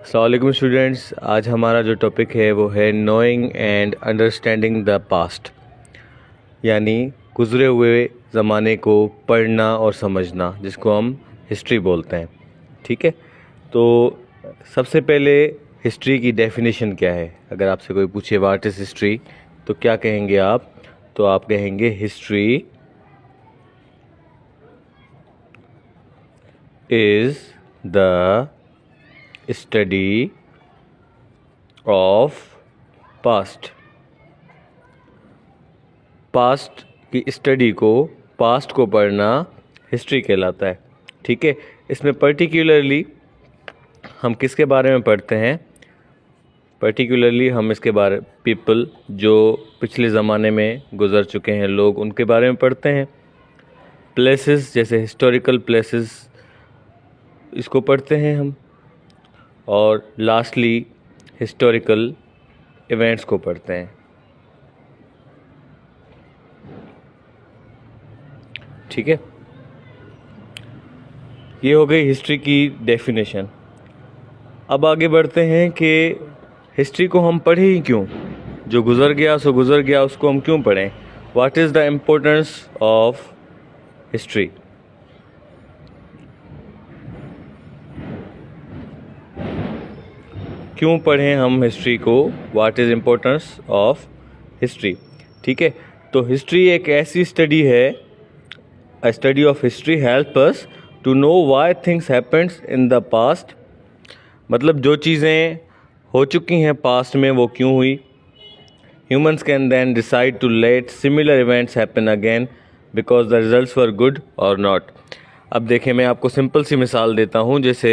अस्सलाम वालेकुम स्टूडेंट्स। आज हमारा जो टॉपिक है वो है knowing and understanding the past, यानी गुज़रे हुए ज़माने को पढ़ना और समझना, जिसको हम हिस्ट्री बोलते हैं। ठीक है, तो सबसे पहले हिस्ट्री की डेफिनेशन क्या है। अगर आपसे कोई पूछे व्हाट इज़ हिस्ट्री, तो क्या कहेंगे आप? तो आप कहेंगे history is the study of past. Past की स्टडी को, पास्ट को पढ़ना हिस्ट्री कहलाता है। ठीक है, इसमें पर्टिकुलरली हम किसके बारे में पढ़ते हैं? पर्टिकुलरली हम इसके बारे पीपल जो पिछले ज़माने में गुज़र चुके हैं, लोग, उनके बारे में पढ़ते हैं। प्लेसेस जैसे हिस्टोरिकल प्लेसेस, इसको पढ़ते हैं हम। और लास्टली हिस्टोरिकल इवेंट्स को पढ़ते हैं। ठीक है, ये हो गई हिस्ट्री की डेफिनेशन। अब आगे बढ़ते हैं कि हिस्ट्री को हम पढ़ें ही क्यों? जो गुज़र गया सो गुज़र गया, उसको हम क्यों पढ़ें? What is the importance of history? क्यों पढ़ें हम हिस्ट्री को? What is importance of history? ठीक है, तो हिस्ट्री एक ऐसी स्टडी है, a study of history help us to know why things happens in the past. मतलब जो चीज़ें हो चुकी हैं पास्ट में, वो क्यों हुई। Humans can then decide to let similar events happen again because the results were good or not. अब देखें, मैं आपको सिंपल सी मिसाल देता हूँ। जैसे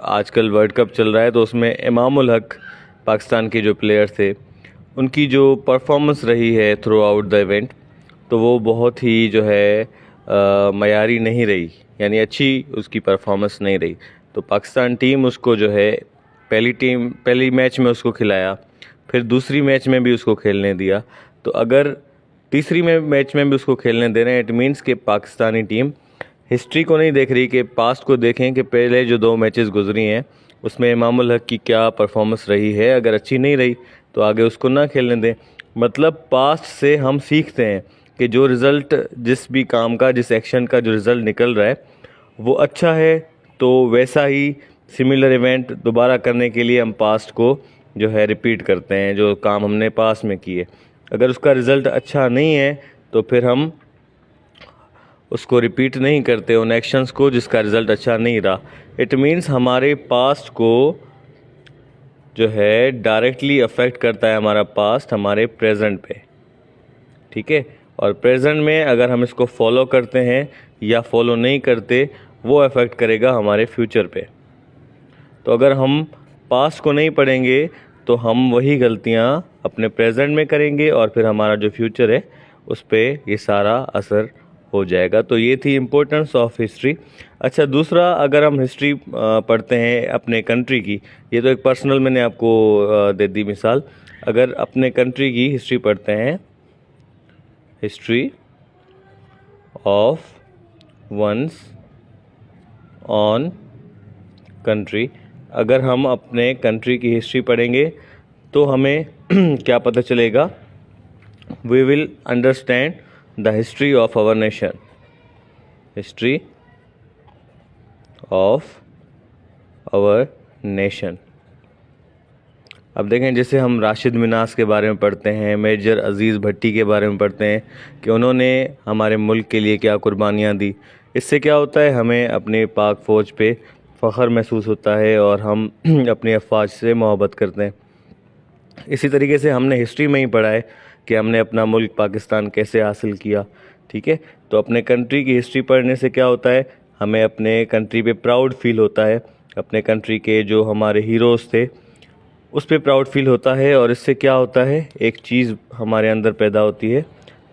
आजकल वर्ल्ड कप चल रहा है, तो उसमें इमामुल हक पाकिस्तान के जो प्लेयर थे, उनकी जो परफॉर्मेंस रही है थ्रू आउट द इवेंट, तो वो बहुत ही जो है मयारी नहीं रही, यानी अच्छी उसकी परफॉर्मेंस नहीं रही। तो पाकिस्तान टीम उसको जो है पहली मैच में उसको खिलाया, फिर दूसरी मैच में भी उसको खेलने दिया। तो अगर तीसरी मैच में भी उसको खेलने दे रहे हैं, इट मीन्स कि पाकिस्तानी टीम हिस्ट्री को नहीं देख रही कि पास्ट को देखें कि पहले जो 2 मैचेस गुजरी हैं उसमें इमामुल हक की क्या परफॉर्मेंस रही है। अगर अच्छी नहीं रही तो आगे उसको ना खेलने दें। मतलब पास्ट से हम सीखते हैं कि जो रिज़ल्ट, जिस भी काम का, जिस एक्शन का जो रिज़ल्ट निकल रहा है वो अच्छा है, तो वैसा ही सिमिलर इवेंट दोबारा करने के लिए हम पास्ट को जो है रिपीट करते हैं, जो काम हमने पास्ट में किए। अगर उसका रिज़ल्ट अच्छा नहीं है तो फिर हम उसको रिपीट नहीं करते, उन एक्शंस को जिसका रिज़ल्ट अच्छा नहीं रहा। इट मीन्स हमारे पास्ट को जो है डायरेक्टली अफेक्ट करता है हमारा पास्ट हमारे प्रेजेंट पे। ठीक है, और प्रेजेंट में अगर हम इसको फॉलो करते हैं या फॉलो नहीं करते, वो अफेक्ट करेगा हमारे फ्यूचर पे। तो अगर हम पास्ट को नहीं पढ़ेंगे तो हम वही गलतियाँ अपने प्रेजेंट में करेंगे और फिर हमारा जो फ्यूचर है उस पर ये सारा असर हो जाएगा। तो ये थी इम्पोर्टेंस ऑफ हिस्ट्री। अच्छा, दूसरा, अगर हम हिस्ट्री पढ़ते हैं अपने कंट्री की, ये तो एक पर्सनल मैंने आपको दे दी मिसाल। अगर अपने कंट्री की हिस्ट्री पढ़ते हैं, history of one's own country, अगर हम अपने कंट्री की हिस्ट्री पढ़ेंगे तो हमें क्या पता चलेगा? We will understand the history of our nation, history of our nation. अब देखें, जैसे हम राशिद मिनास के बारे में पढ़ते हैं, मेजर अजीज़ भट्टी के बारे में पढ़ते हैं कि उन्होंने हमारे मुल्क के लिए क्या कुर्बानियाँ दी। इससे क्या होता है? हमें अपने पाक फ़ौज पे फ़ख्र महसूस होता है और हम अपनी अफवाज से मोहब्बत करते हैं। इसी तरीके से हमने हिस्ट्री में ही पढ़ा है कि हमने अपना मुल्क पाकिस्तान कैसे हासिल किया। ठीक है, तो अपने कंट्री की हिस्ट्री पढ़ने से क्या होता है? हमें अपने कंट्री पे प्राउड फील होता है, अपने कंट्री के जो हमारे हीरोज़ थे उस पर प्राउड फील होता है। और इससे क्या होता है? एक चीज़ हमारे अंदर पैदा होती है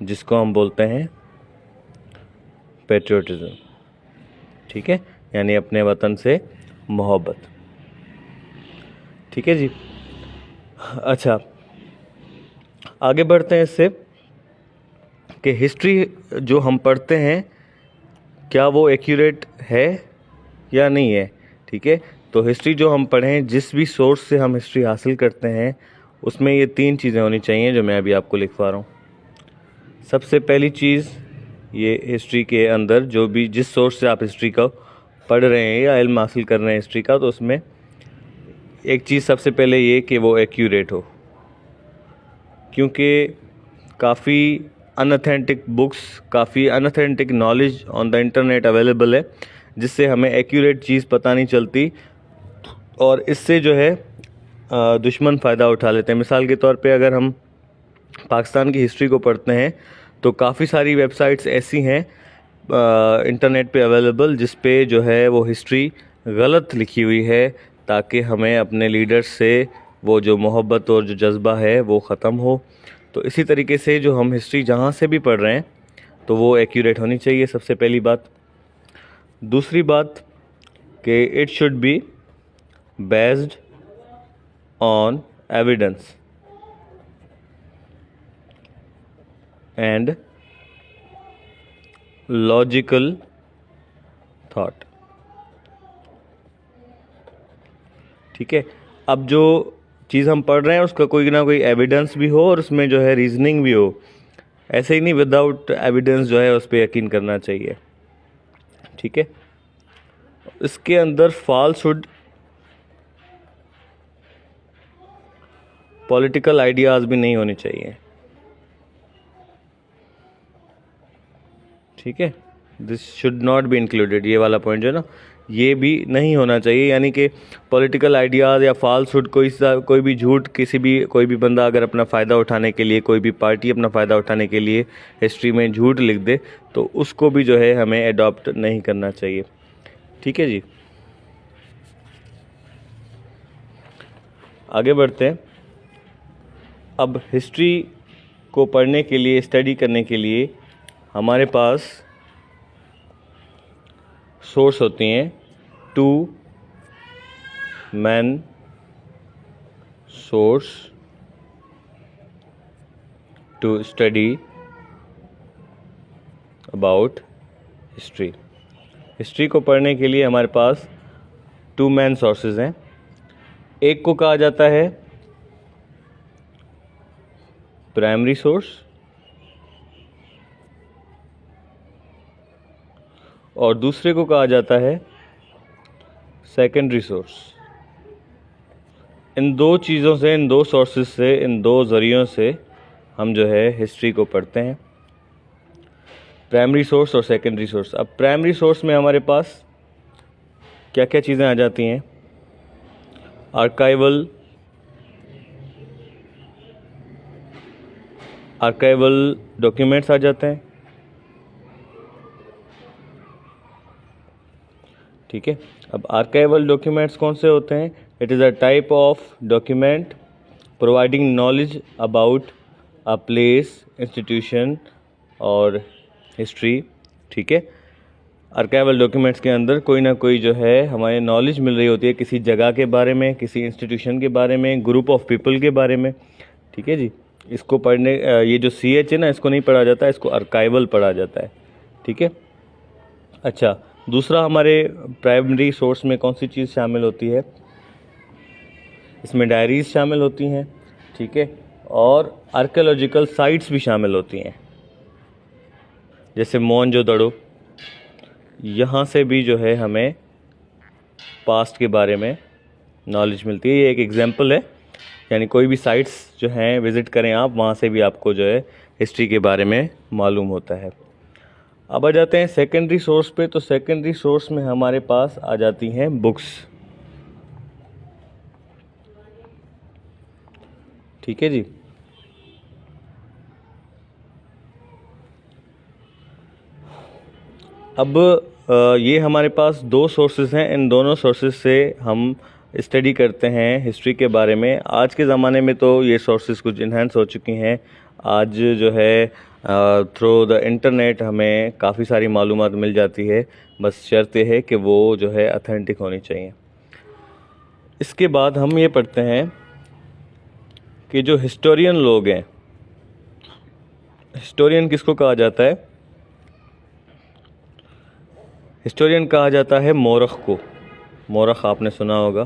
जिसको हम बोलते हैं पेट्रियोटिज़म। ठीक है, यानी अपने वतन से मोहब्बत। ठीक है जी। अच्छा, आगे बढ़ते हैं इससे कि हिस्ट्री जो हम पढ़ते हैं क्या वो एक्यूरेट है या नहीं है। ठीक है, तो हिस्ट्री जो हम पढ़ें, जिस भी सोर्स से हम हिस्ट्री हासिल करते हैं, उसमें ये 3 चीज़ें होनी चाहिए जो मैं अभी आपको लिखवा रहा हूँ। सबसे पहली चीज़, ये हिस्ट्री के अंदर जो भी जिस सोर्स से आप हिस्ट्री का पढ़ रहे हैं या इल्म हासिल कर रहे हैं हिस्ट्री का, तो उसमें एक चीज़ सबसे पहले ये कि वो एक्यूरेट हो, क्योंकि काफ़ी अनऑथेंटिक बुक्स, काफ़ी unauthentic knowledge on the internet available है, जिससे हमें एक्यूरेट चीज़ पता नहीं चलती और इससे जो है दुश्मन फ़ायदा उठा लेते हैं। मिसाल के तौर पे अगर हम पाकिस्तान की हिस्ट्री को पढ़ते हैं तो काफ़ी सारी वेबसाइट्स ऐसी हैं इंटरनेट पे अवेलेबल जिस पे जो है वो हिस्ट्री गलत लिखी हुई है, ताकि हमें अपने लीडर्स से वो जो मोहब्बत और जो जज्बा है वो ख़त्म हो। तो इसी तरीके से जो हम हिस्ट्री जहाँ से भी पढ़ रहे हैं तो वो एक्यूरेट होनी चाहिए, सबसे पहली बात। दूसरी बात कि it should be based on evidence and logical thought. ठीक है, अब जो चीज़ हम पढ़ रहे हैं उसका कोई ना कोई एविडेंस भी हो और उसमें जो है रीजनिंग भी हो। ऐसे ही नहीं विदाउट एविडेंस जो है उस पर यकीन करना चाहिए। ठीक है, इसके अंदर फॉल्सहुड, पॉलिटिकल आइडियाज़ भी नहीं होने चाहिए। ठीक है, this should not be included, ये वाला पॉइंट जो है ना, ये भी नहीं होना चाहिए। यानी कि पॉलिटिकल आइडियाज़ या फॉल्सहुड, कोई भी झूठ, कोई भी बंदा अगर अपना फ़ायदा उठाने के लिए, कोई भी पार्टी अपना फ़ायदा उठाने के लिए हिस्ट्री में झूठ लिख दे, तो उसको भी जो है हमें एडॉप्ट नहीं करना चाहिए। ठीक है जी, आगे बढ़ते हैं। अब हिस्ट्री को पढ़ने के लिए, स्टडी करने के लिए हमारे पास सोर्स होती हैं, 2 main source to study about history. History को पढ़ने के लिए हमारे पास 2 मेन सोर्सेज हैं। एक को कहा जाता है प्राइमरी सोर्स और दूसरे को कहा जाता है सेकेंडरी सोर्स। इन 2 चीज़ों से, इन 2 सोर्सेज से, इन 2 ज़रियों से हम जो है हिस्ट्री को पढ़ते हैं, प्राइमरी सोर्स और सेकेंडरी सोर्स। अब प्राइमरी सोर्स में हमारे पास क्या क्या चीज़ें आ जाती हैं? आर्काइवल डॉक्यूमेंट्स आ जाते हैं। ठीक है, अब आर्काइवल डॉक्यूमेंट्स कौन से होते हैं? It is a type of document providing knowledge about a place, institution और हिस्ट्री। ठीक है, आर्काइवल डॉक्यूमेंट्स के अंदर कोई ना कोई जो है हमारे नॉलेज मिल रही होती है किसी जगह के बारे में, किसी इंस्टीट्यूशन के बारे में, ग्रुप ऑफ पीपल के बारे में। ठीक है जी, इसको पढ़ने, ये जो CH है ना, इसको नहीं पढ़ा जाता है, इसको आर्काइवल पढ़ा जाता है। ठीक है, अच्छा, दूसरा हमारे प्राइमरी सोर्स में कौन सी चीज़ शामिल होती है? इसमें डायरीज़ शामिल होती हैं। ठीक है, और आर्कियोलॉजिकल साइट्स भी शामिल होती हैं, जैसे मोहनजोदड़ो। यहाँ से भी जो है हमें पास्ट के बारे में नॉलेज मिलती है। ये एक एग्जांपल है, यानी कोई भी साइट्स जो हैं विज़िट करें आप, वहाँ से भी आपको जो है हिस्ट्री के बारे में मालूम होता है। अब आ जाते हैं सेकेंडरी सोर्स पे। तो सेकेंडरी सोर्स में हमारे पास आ जाती हैं बुक्स। ठीक है जी, अब ये हमारे पास 2 सोर्सेज हैं। इन दोनों सोर्सेज से हम स्टडी करते हैं हिस्ट्री के बारे में। आज के ज़माने में तो ये सोर्सेज कुछ इन्हेंस हो चुकी हैं। आज जो है थ्रू द इंटरनेट हमें काफ़ी सारी मालूमात मिल जाती है, बस शर्त है कि वो जो है ऑथेंटिक होनी चाहिए। इसके बाद हम ये पढ़ते हैं कि जो हिस्टोरियन लोग हैं, हिस्टोरियन किसको कहा जाता है? हिस्टोरियन कहा जाता है मौरख को। मोरख आपने सुना होगा,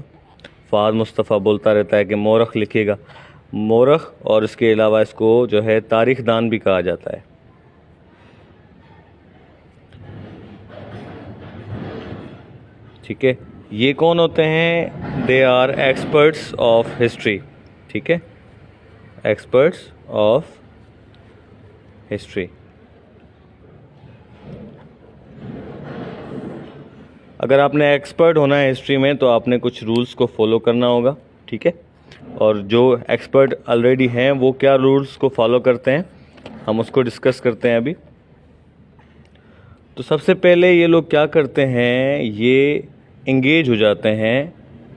फ़ाद मुस्तफ़ा बोलता रहता है कि मोरख लिखिएगा। मोरख, और इसके अलावा इसको जो है तारीख दान भी कहा जाता है। ठीक है, ये कौन होते हैं? They are experts of history. ठीक है, एक्सपर्ट्स ऑफ हिस्ट्री। अगर आपने एक्सपर्ट होना है हिस्ट्री में तो आपने कुछ रूल्स को फॉलो करना होगा। ठीक है, और जो एक्सपर्ट ऑलरेडी हैं वो क्या रूल्स को फॉलो करते हैं हम उसको डिस्कस करते हैं अभी। तो सबसे पहले ये लोग क्या करते हैं, ये इंगेज हो जाते हैं।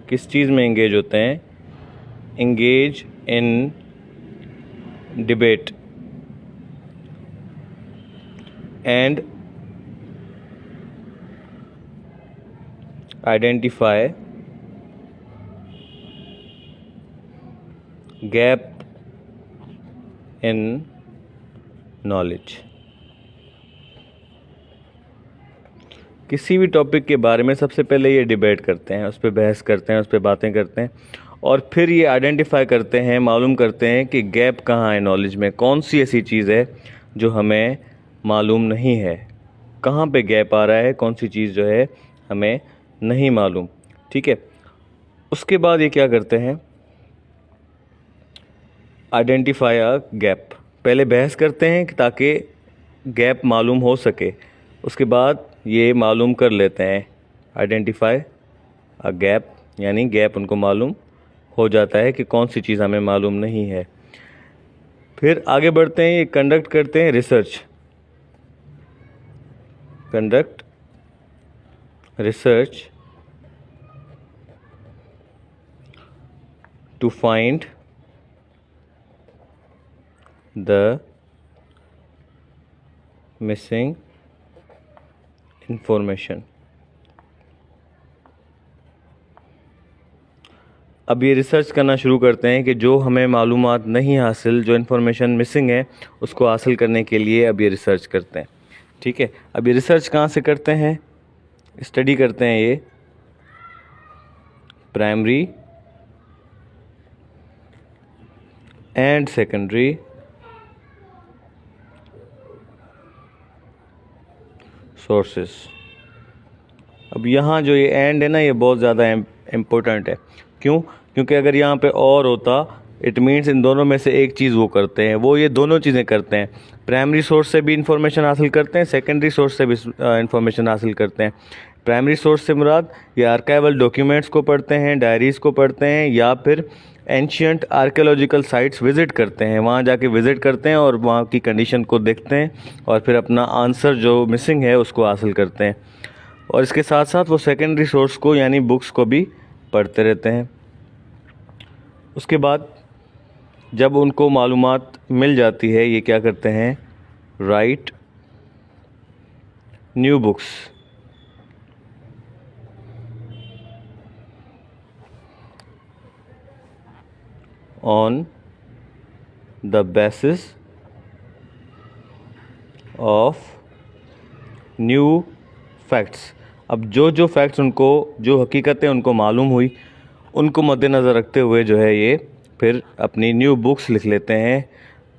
किस चीज़ में इंगेज होते हैं? Engage in debate and identify gap in knowledge. किसी भी टॉपिक के बारे में सबसे पहले ये डिबेट करते हैं, उस पर बहस करते हैं, उस पर बातें करते हैं, और फिर ये आइडेंटिफाई करते हैं, मालूम करते हैं कि गैप कहाँ है नॉलेज में, कौन सी ऐसी चीज़ है जो हमें मालूम नहीं है, कहाँ पे गैप आ रहा है, कौन सी चीज़ जो है हमें नहीं मालूम। ठीक है, उसके बाद ये क्या करते हैं, आइडेंटिफाई अ गैप। पहले बहस करते हैं ताकि गैप मालूम हो सके, उसके बाद ये मालूम कर लेते हैं, आइडेंटिफाई अ गैप, यानी गैप उनको मालूम हो जाता है कि कौन सी चीज़ हमें मालूम नहीं है। फिर आगे बढ़ते हैं, ये कंडक्ट करते हैं research, conduct research to find the missing information. अब ये रिसर्च करना शुरू करते हैं कि जो हमें मालूमात नहीं हासिल, जो इन्फॉर्मेशन मिसिंग है उसको हासिल करने के लिए अब ये रिसर्च करते हैं। ठीक है, अब ये रिसर्च कहाँ से करते हैं? स्टडी करते हैं ये प्राइमरी एंड सेकेंडरी सोर्सेस। अब यहाँ जो ये एंड है ना, ये बहुत ज़्यादा इम्पोर्टेंट है। क्यों? क्योंकि अगर यहाँ पे और होता, इट मीन्स इन दोनों में से एक चीज़ वो करते हैं, वो ये दोनों चीज़ें करते हैं। प्राइमरी सोर्स से भी इंफॉर्मेशन हासिल करते हैं, सेकेंडरी सोर्स से भी इंफॉर्मेशन हासिल करते हैं। प्राइमरी सोर्स से मुराद ये आर्काइवल डॉक्यूमेंट्स को पढ़ते हैं, डायरीज़ को पढ़ते हैं, या फिर एंशियंट आर्कियोलॉजिकल साइट्स विज़िट करते हैं, वहाँ जाके विज़िट करते हैं और वहाँ की कंडीशन को देखते हैं और फिर अपना आंसर जो मिसिंग है उसको हासिल करते हैं। और इसके साथ साथ वो सेकेंडरी सोर्स को यानी बुक्स को भी पढ़ते रहते हैं। उसके बाद जब उनको मालूमात मिल जाती है, ये क्या करते हैं, right new books on the basis of new facts. अब जो फैक्ट्स उनको, जो हकीकतें उनको मालूम हुई, उनको मद्देनज़र रखते हुए जो है ये फिर अपनी न्यू बुक्स लिख लेते हैं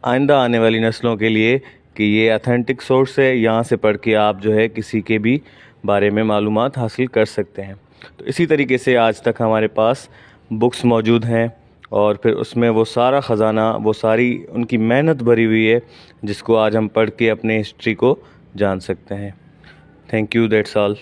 आइंदा आने वाली नस्लों के लिए कि ये ऑथेंटिक सोर्स है, यहाँ से पढ़ के आप जो है किसी के भी बारे में मालूमात हासिल कर सकते हैं। तो इसी तरीके से आज तक हमारे पास बुक्स मौजूद हैं और फिर उसमें वो सारा ख़जाना, वो सारी उनकी मेहनत भरी हुई है जिसको आज हम पढ़ के अपने हिस्ट्री को जान सकते हैं। Thank you, that's all.